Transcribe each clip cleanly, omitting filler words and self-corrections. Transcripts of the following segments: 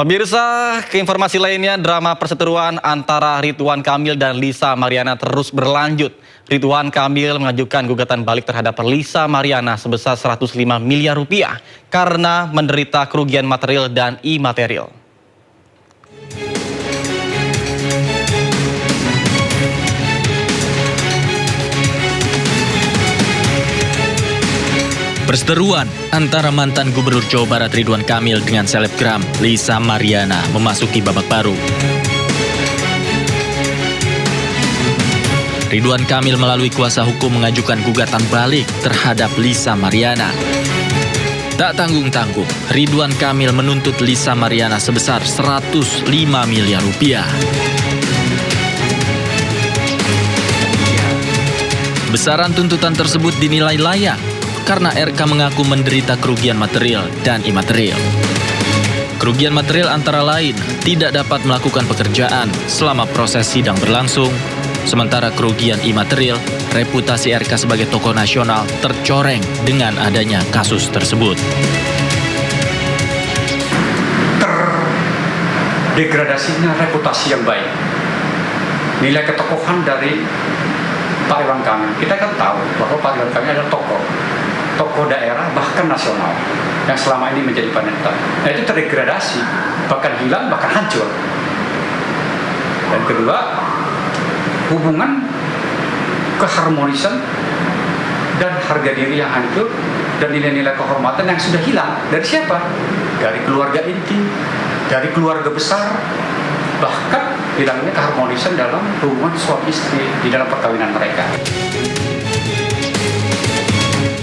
Pemirsa, ke informasi lainnya, drama perseteruan antara Ridwan Kamil dan Lisa Mariana terus berlanjut. Ridwan Kamil mengajukan gugatan balik terhadap Lisa Mariana sebesar 105 miliar rupiah karena menderita kerugian material dan imaterial. Perseteruan antara mantan Gubernur Jawa Barat Ridwan Kamil dengan selebgram Lisa Mariana memasuki babak baru. Ridwan Kamil melalui kuasa hukum mengajukan gugatan balik terhadap Lisa Mariana. Tak tanggung-tanggung, Ridwan Kamil menuntut Lisa Mariana sebesar 105 miliar rupiah. Besaran tuntutan tersebut dinilai layak karena RK mengaku menderita kerugian material dan imaterial. Kerugian material antara lain tidak dapat melakukan pekerjaan selama proses sidang berlangsung, sementara kerugian imaterial, reputasi RK sebagai tokoh nasional tercoreng dengan adanya kasus tersebut. Terdegradasinya reputasi yang baik, nilai ketokohan dari Pak Ridwan Kamil. Kita kan tahu bahwa Pak Ridwan Kamil adalah tokoh daerah bahkan nasional yang selama ini menjadi panutan. Nah, itu terdegradasi, bahkan hilang, bahkan hancur. Dan kedua, hubungan keharmonisan dan harga diri yang hancur dan nilai-nilai kehormatan yang sudah hilang. Dari siapa? Dari keluarga inti, dari keluarga besar, bahkan hilangnya keharmonisan dalam hubungan suami istri di dalam perkawinan mereka.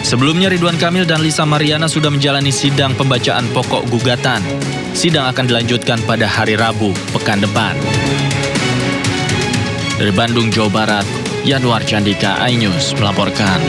Sebelumnya Ridwan Kamil dan Lisa Mariana sudah menjalani sidang pembacaan pokok gugatan. Sidang akan dilanjutkan pada hari Rabu pekan depan. Dari Bandung, Jawa Barat, Yanuar Candika, iNews melaporkan.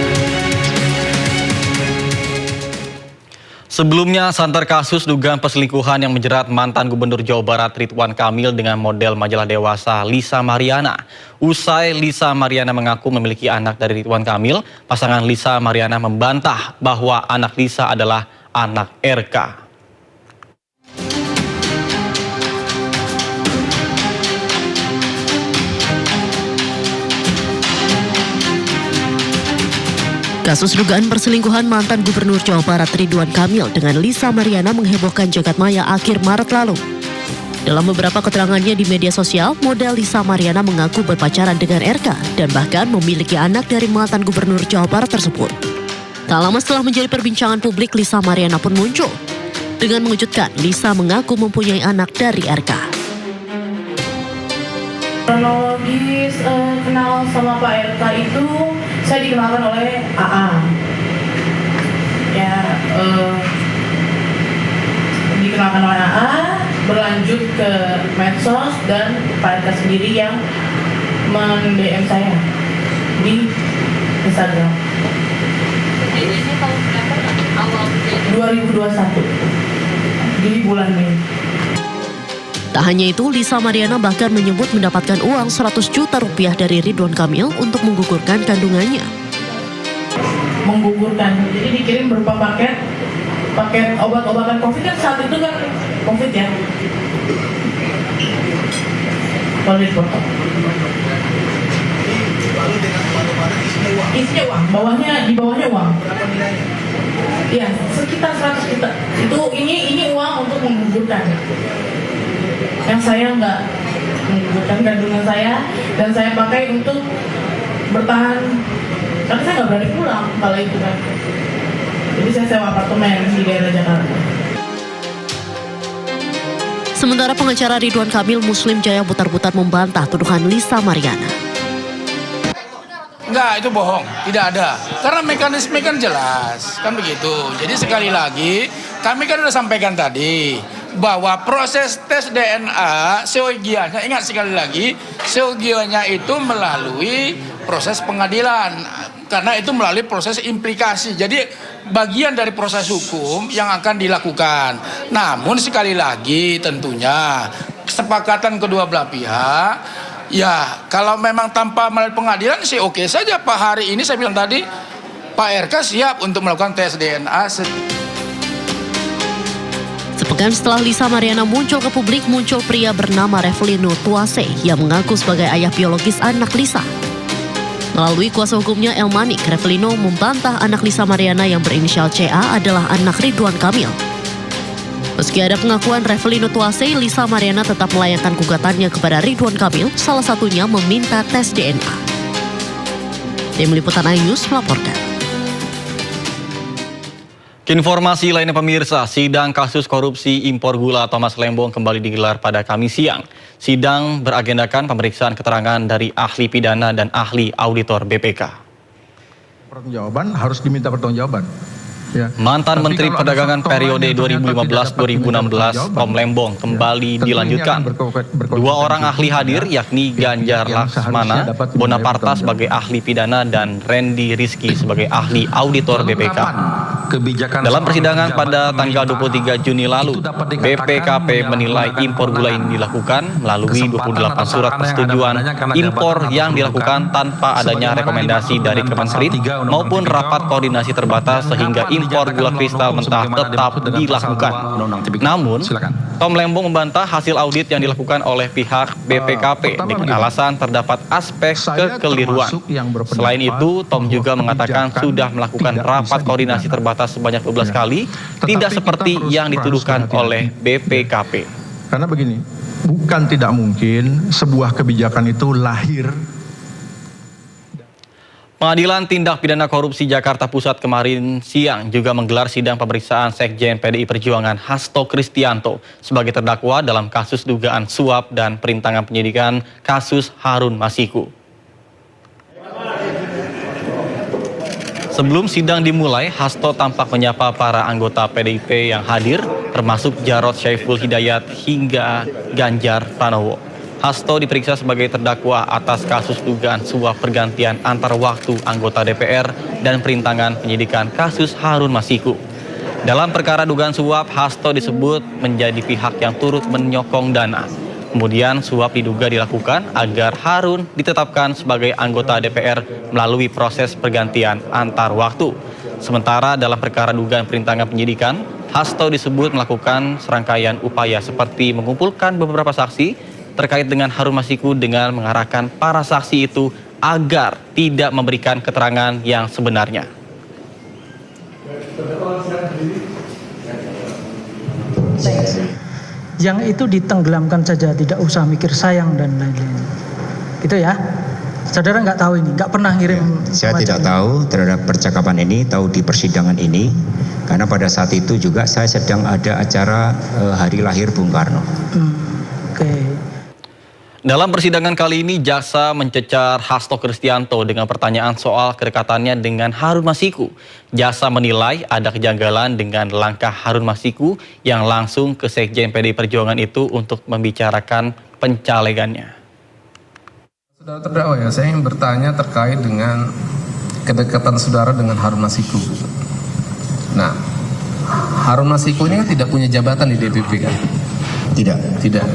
Sebelumnya, santer kasus dugaan perselingkuhan yang menjerat mantan Gubernur Jawa Barat Ridwan Kamil dengan model majalah dewasa Lisa Mariana. Usai Lisa Mariana mengaku memiliki anak dari Ridwan Kamil, pasangan Lisa Mariana membantah bahwa anak Lisa adalah anak RK. Kasus dugaan perselingkuhan mantan Gubernur Jawa Barat Ridwan Kamil dengan Lisa Mariana menghebohkan jagat maya akhir Maret lalu. Dalam beberapa keterangannya di media sosial, model Lisa Mariana mengaku berpacaran dengan RK dan bahkan memiliki anak dari mantan Gubernur Jawa Barat tersebut. Tak lama setelah menjadi perbincangan publik, Lisa Mariana pun muncul. Dengan mengejutkan, Lisa mengaku mempunyai anak dari RK. Kronologis kenal sama Pak RK itu saya dikenalkan oleh AA. Ya, dikenalkan oleh AA, berlanjut ke medsos dan Pak RK sendiri yang men-DM saya di Instagram. Ini tahun berapa? Awal 2021 di bulan Mei. Tak hanya itu, Lisa Mariana bahkan menyebut mendapatkan uang 100 juta rupiah dari Ridwan Kamil untuk menggugurkan kandungannya. Menggugurkan, jadi dikirim berupa paket obat-obatan COVID, kan saat itu kan COVID ya. Kalau di foto. Isinya uang, di bawahnya uang. Iya, sekitar 100 juta. Ini uang untuk menggugurkan. Yang saya nggak menggugurkan kandungan saya, dan saya pakai untuk bertahan karena saya nggak berani pulang kala itu kan. Jadi saya sewa apartemen di daerah Jakarta. Sementara pengacara Ridwan Kamil, Muslim Jaya Butar-Butar, membantah tuduhan Lisa Mariana. Enggak, itu bohong, tidak ada. Karena mekanisme kan jelas, kan begitu. Jadi sekali lagi, kami kan sudah sampaikan tadi bahwa proses tes DNA seyogianya, ingat sekali lagi, seyogianya itu melalui proses pengadilan, karena itu melalui proses implikasi. Jadi bagian dari proses hukum yang akan dilakukan. Namun sekali lagi tentunya kesepakatan kedua belah pihak, ya kalau memang tanpa melalui pengadilan sih oke saja. Pak, hari ini saya bilang tadi, Pak RK siap untuk melakukan tes DNA. Sepekan setelah Lisa Mariana muncul ke publik, muncul pria bernama Revelino Tuase yang mengaku sebagai ayah biologis anak Lisa. Melalui kuasa hukumnya Elmanik, Revelino membantah anak Lisa Mariana yang berinisial CA adalah anak Ridwan Kamil. Meski ada pengakuan Revelino Tuase, Lisa Mariana tetap melayangkan gugatannya kepada Ridwan Kamil, salah satunya meminta tes DNA. Tim Liputan iNews melaporkan. Informasi lainnya pemirsa, sidang kasus korupsi impor gula Thomas Lembong kembali digelar pada Kamis siang. Sidang beragendakan pemeriksaan keterangan dari ahli pidana dan ahli auditor BPK. Pertanggungjawaban harus diminta pertanggungjawaban. Ya. Mantan Menteri Perdagangan periode 2015-2016 Tom Lembong kembali dilanjutkan. Dua orang ahli hadir yakni Ganjar Laksmana Bonaparta sebagai ahli pidana dan Randy Rizky sebagai ahli auditor BPK. Dalam persidangan pada tanggal 23 Juni lalu, BPKP menilai impor gula ini dilakukan melalui 28 surat persetujuan impor yang dilakukan tanpa adanya rekomendasi dari Kementerian maupun rapat koordinasi terbatas sehingga impor gula kristal mentah tetap dilakukan. Namun, Tom Lembong membantah hasil audit yang dilakukan oleh pihak BPKP dengan alasan terdapat aspek kekeliruan. Selain itu, Tom juga mengatakan sudah melakukan rapat koordinasi terbatas sebanyak 12 kali, tidak seperti yang dituduhkan oleh BPKP. Karena begini, bukan tidak mungkin sebuah kebijakan itu lahir. Pengadilan Tindak Pidana Korupsi Jakarta Pusat kemarin siang juga menggelar sidang pemeriksaan Sekjen PDI Perjuangan Hasto Kristianto sebagai terdakwa dalam kasus dugaan suap dan perintangan penyidikan kasus Harun Masiku. Sebelum sidang dimulai, Hasto tampak menyapa para anggota PDIP yang hadir, termasuk Jarod Syaiful Hidayat hingga Ganjar Pranowo. Hasto diperiksa sebagai terdakwa atas kasus dugaan suap pergantian antar waktu anggota DPR dan perintangan penyidikan kasus Harun Masiku. Dalam perkara dugaan suap, Hasto disebut menjadi pihak yang turut menyokong dana. Kemudian suap diduga dilakukan agar Harun ditetapkan sebagai anggota DPR melalui proses pergantian antar waktu. Sementara dalam perkara dugaan perintangan penyidikan, Hasto disebut melakukan serangkaian upaya seperti mengumpulkan beberapa saksi terkait dengan Harun Masiku dengan mengarahkan para saksi itu agar tidak memberikan keterangan yang sebenarnya. Yang itu ditenggelamkan saja, tidak usah mikir sayang dan lain-lain. Gitu ya. Saudara nggak tahu ini, nggak pernah ngirim. Saya tidak tahu terhadap percakapan ini, tahu di persidangan ini, karena pada saat itu juga saya sedang ada acara hari lahir Bung Karno. Oke. Dalam persidangan kali ini, jaksa mencecar Hasto Kristianto dengan pertanyaan soal kedekatannya dengan Harun Masiku. Jaksa menilai ada kejanggalan dengan langkah Harun Masiku yang langsung ke Sekjen PDI Perjuangan itu untuk membicarakan pencalegannya. Saudara terdakwa ya, saya ingin bertanya terkait dengan kedekatan saudara dengan Harun Masiku. Nah, Harun Masiku ini kan tidak punya jabatan di DPP kan? Tidak.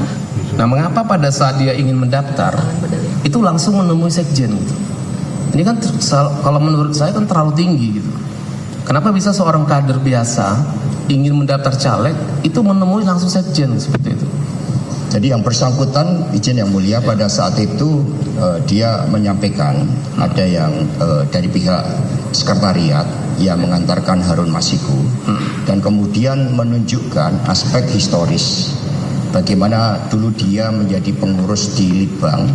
Nah, mengapa pada saat dia ingin mendaftar itu langsung menemui sekjen gitu? Ini kan kalau menurut saya kan terlalu tinggi gitu. Kenapa bisa seorang kader biasa ingin mendaftar caleg itu menemui langsung sekjen seperti itu? Jadi yang bersangkutan, izin yang mulia, pada saat itu dia menyampaikan ada yang dari pihak sekretariat yang mengantarkan Harun Masiku dan kemudian menunjukkan aspek historis. Bagaimana dulu dia menjadi pengurus di Litbang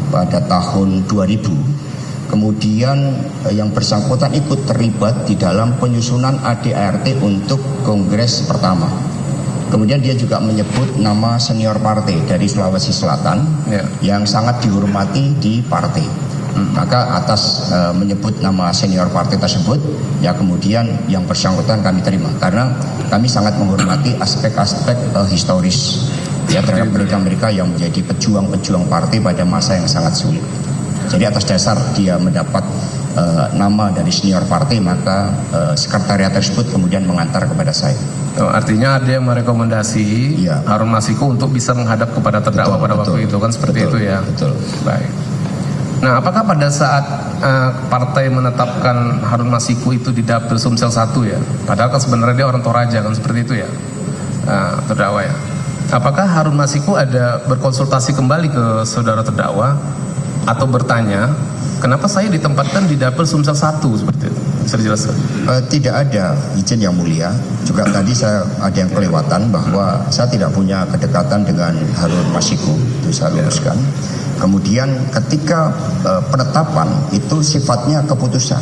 pada tahun 2000. Kemudian yang bersangkutan ikut terlibat di dalam penyusunan ADART untuk kongres pertama. Kemudian dia juga menyebut nama senior partai dari Sulawesi Selatan yang sangat dihormati di partai. Maka atas menyebut nama senior partai tersebut, ya kemudian yang bersangkutan kami terima karena kami sangat menghormati aspek-aspek historis ya terhadap mereka-mereka yang menjadi pejuang-pejuang partai pada masa yang sangat sulit. Jadi atas dasar dia mendapat nama dari senior partai, maka sekretariat tersebut kemudian mengantar kepada saya. Artinya ada yang merekomendasi Harun Masiku untuk bisa menghadap kepada terdakwa pada waktu itu kan seperti itu ya. Betul. Baik. Nah, apakah pada saat partai menetapkan Harun Masiku itu di Dapil Sumsel 1 ya, padahal kan sebenarnya dia orang Toraja kan seperti itu ya. terdakwa ya. Apakah Harun Masiku ada berkonsultasi kembali ke saudara terdakwa atau bertanya kenapa saya ditempatkan di dapil Sumsel 1 seperti itu? Bisa dijelaskan? Tidak ada, izin yang mulia. Juga tadi saya ada yang kelewatan bahwa saya tidak punya kedekatan dengan Harun Masiku, itu saya luruskan. Kemudian ketika penetapan itu sifatnya keputusan,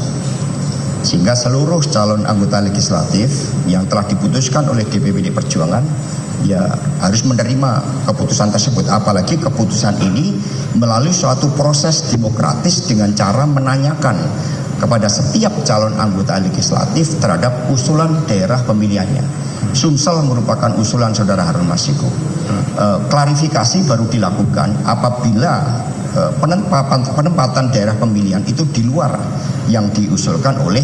sehingga seluruh calon anggota legislatif yang telah diputuskan oleh DPP Perjuangan ya harus menerima keputusan tersebut. Apalagi keputusan ini melalui suatu proses demokratis dengan cara menanyakan kepada setiap calon anggota legislatif terhadap usulan daerah pemilihannya. Sumsel merupakan usulan saudara Harun Masiku. Klarifikasi baru dilakukan apabila penempatan daerah pemilihan itu di luar yang diusulkan oleh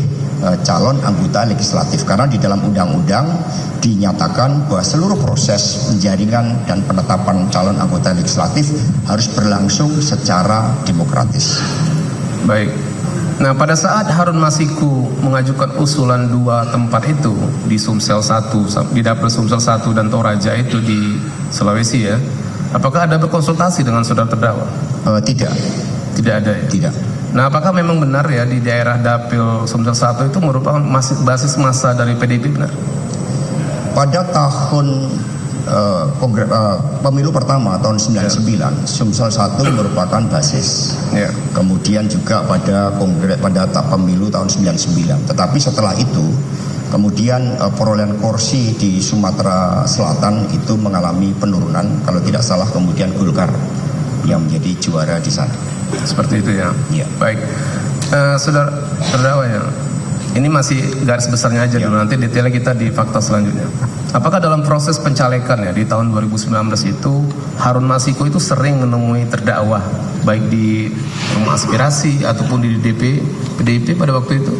calon anggota legislatif, karena di dalam undang-undang dinyatakan bahwa seluruh proses penjaringan dan penetapan calon anggota legislatif harus berlangsung secara demokratis. Baik. Nah, pada saat Harun Masiku mengajukan usulan 2 tempat itu di Sumsel 1, di dapil Sumsel 1 dan Toraja itu di Sulawesi ya, apakah ada berkonsultasi dengan saudara terdakwa? Tidak. Tidak ada ya? Tidak. Nah, apakah memang benar ya di daerah dapil Sumsel 1 itu merupakan basis massa dari PDIP, benar? Pada tahun pemilu pertama tahun 99, Sumsel 1 merupakan basis. Ya. Kemudian juga pada pemilu tahun 99. Tetapi setelah itu kemudian perolehan kursi di Sumatera Selatan itu mengalami penurunan. Kalau tidak salah kemudian Golkar yang menjadi juara di sana. Seperti itu ya. Iya. Baik. Saudara terdakwa ya. Ini masih garis besarnya aja dulu, nanti detailnya kita di fakta selanjutnya. Apakah dalam proses pencalekan ya di tahun 2019 itu Harun Masiku itu sering menemui terdakwa baik di rumah aspirasi ataupun di PDIP pada waktu itu?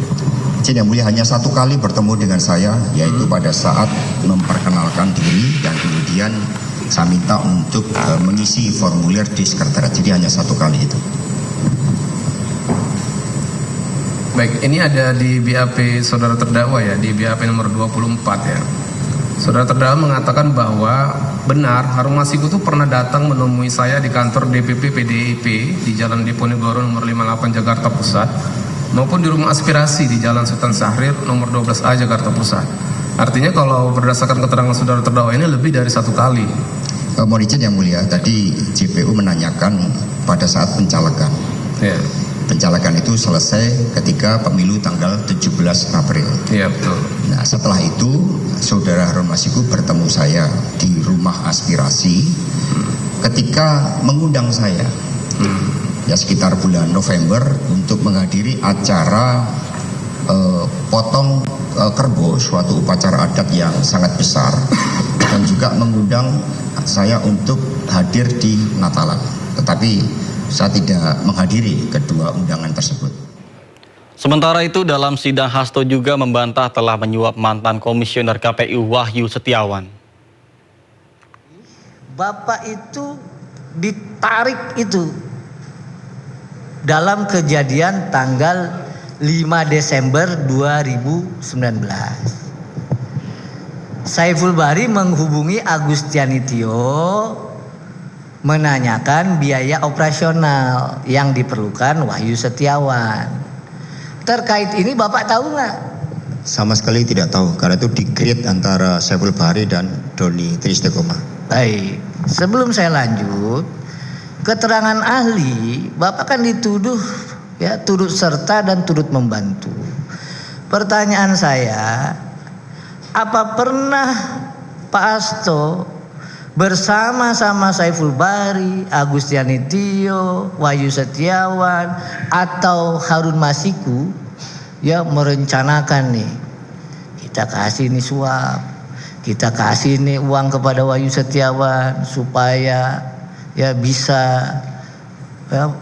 Izin yang mulia, hanya satu kali bertemu dengan saya, yaitu pada saat memperkenalkan diri dan kemudian saya minta untuk mengisi formulir di sekretariat. Jadi hanya satu kali itu. Baik, ini ada di BAP saudara terdakwa ya, di BAP nomor 24 ya. Saudara terdakwa mengatakan bahwa benar Harun Masiku itu pernah datang menemui saya di kantor DPP PDIP di Jalan Diponegoro nomor 58 Jakarta Pusat, maupun di rumah aspirasi di Jalan Sultan Syahrir nomor 12A Jakarta Pusat. Artinya kalau berdasarkan keterangan saudara terdakwa ini lebih dari satu kali. Mohon izin yang mulia, tadi JPU menanyakan pada saat pencalekan. Ya. Pencalekan itu selesai ketika pemilu tanggal 17 April. Iya, betul. Nah, setelah itu saudara Harun Masiku bertemu saya di rumah aspirasi ketika mengundang saya. Ya sekitar bulan November untuk menghadiri acara potong kerbau, suatu upacara adat yang sangat besar, dan juga mengundang saya untuk hadir di Natalan. Tetapi saya tidak menghadiri kedua undangan tersebut. Sementara itu dalam sidang Hasto juga membantah telah menyuap mantan komisioner KPU Wahyu Setiawan. Bapak itu ditarik itu dalam kejadian tanggal 5 Desember 2019. Saiful Bahri menghubungi Agustianitio menanyakan biaya operasional yang diperlukan Wahyu Setiawan. Terkait ini Bapak tahu nggak? Sama sekali tidak tahu, karena itu di-create antara Saiful Bahri dan Doni Tristekoma. Baik, sebelum saya lanjut, keterangan ahli, Bapak kan dituduh ya turut serta dan turut membantu. Pertanyaan saya, apa pernah Pak Hasto bersama-sama Saiful Bahri, Agustianitio, Wahyu Setiawan atau Harun Masiku ya merencanakan nih, kita kasih nih suap, kita kasih nih uang kepada Wahyu Setiawan supaya ya bisa ya,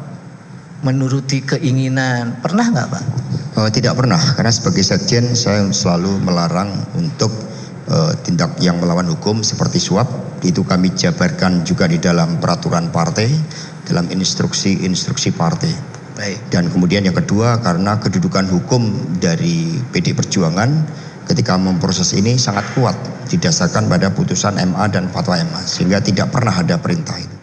menuruti keinginan. Pernah nggak Pak? Tidak pernah, karena sebagai sekjen saya selalu melarang untuk tindak yang melawan hukum seperti suap. Itu kami jabarkan juga di dalam peraturan partai, dalam instruksi partai. Baik. Dan kemudian yang kedua, karena kedudukan hukum dari PD Perjuangan, ketika memproses ini sangat kuat didasarkan pada putusan MA dan fatwa MA, sehingga tidak pernah ada perintah itu.